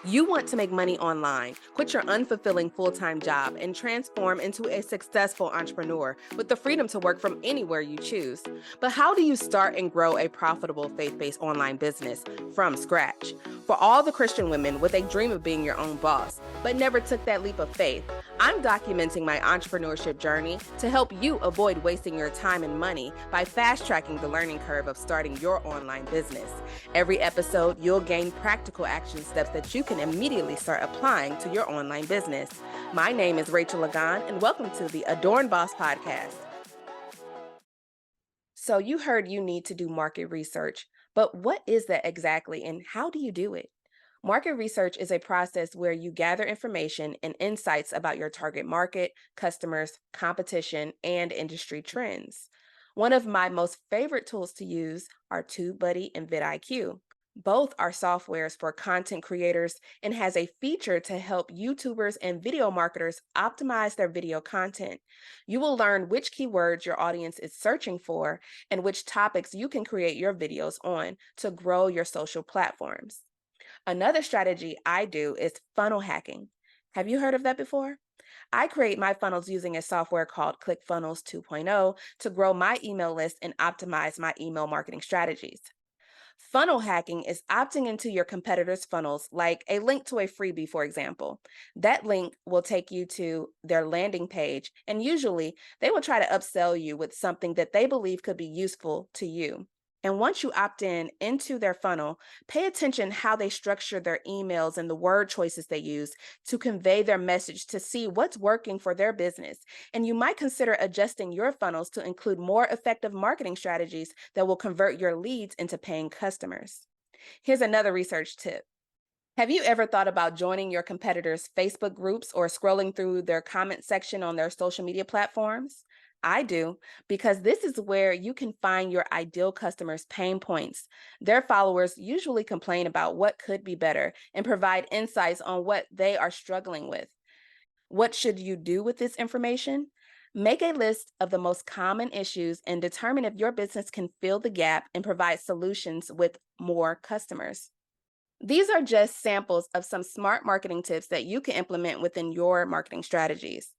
You want to make money online, quit your unfulfilling full-time job, and transform into a successful entrepreneur with the freedom to work from anywhere you choose. But how do you start and grow a profitable faith-based online business from scratch? For all the Christian women with a dream of being your own boss, but never took that leap of faith, I'm documenting my entrepreneurship journey to help you avoid wasting your time and money by fast-tracking the learning curve of starting your online business. Every episode, you'll gain practical action steps that you can immediately start applying to your online business. My name is Rachel Lagan, and welcome to the A.D.O.R.N Boss Podcast. So you heard you need to do market research, but what is that exactly, and how do you do it? Market research is a process where you gather information and insights about your target market, customers, competition, and industry trends. One of my most favorite tools to use are TubeBuddy and vidIQ. Both are softwares for content creators and has a feature to help YouTubers and video marketers optimize their video content. You will learn which keywords your audience is searching for and which topics you can create your videos on to grow your social platforms. Another strategy I do is funnel hacking. Have you heard of that before? I create my funnels using a software called ClickFunnels 2.0 to grow my email list and optimize my email marketing strategies. Funnel hacking is opting into your competitors' funnels, like a link to a freebie, for example. That link will take you to their landing page, and usually they will try to upsell you with something that they believe could be useful to you. And once you opt in into their funnel, pay attention how they structure their emails and the word choices they use to convey their message to see what's working for their business. And you might consider adjusting your funnels to include more effective marketing strategies that will convert your leads into paying customers. Here's another research tip. Have you ever thought about joining your competitors' Facebook groups or scrolling through their comment section on their social media platforms? I do, because this is where you can find your ideal customers' pain points. Their followers usually complain about what could be better and provide insights on what they are struggling with. What should you do with this information? Make a list of the most common issues and determine if your business can fill the gap and provide solutions with more customers. These are just samples of some smart marketing tips that you can implement within your marketing strategies.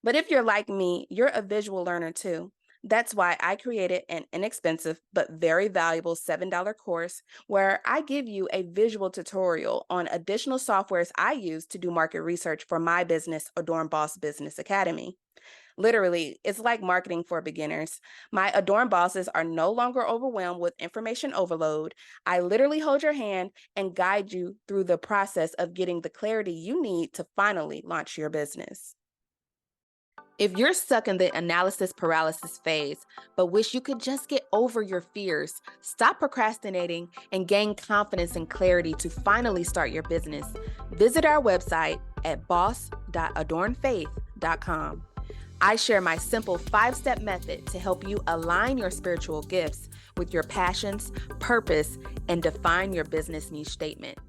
But if you're like me, you're a visual learner too. That's why I created an inexpensive but very valuable $7 course where I give you a visual tutorial on additional softwares I use to do market research for my business, A.D.O.R.N Boss Business Academy. Literally, it's like marketing for beginners. My A.D.O.R.N bosses are no longer overwhelmed with information overload. I literally hold your hand and guide you through the process of getting the clarity you need to finally launch your business. If you're stuck in the analysis paralysis phase, but wish you could just get over your fears, stop procrastinating, and gain confidence and clarity to finally start your business, visit our website at boss.adornfaith.com. I share my simple 5-step method to help you align your spiritual gifts with your passions, purpose, and define your business niche statement.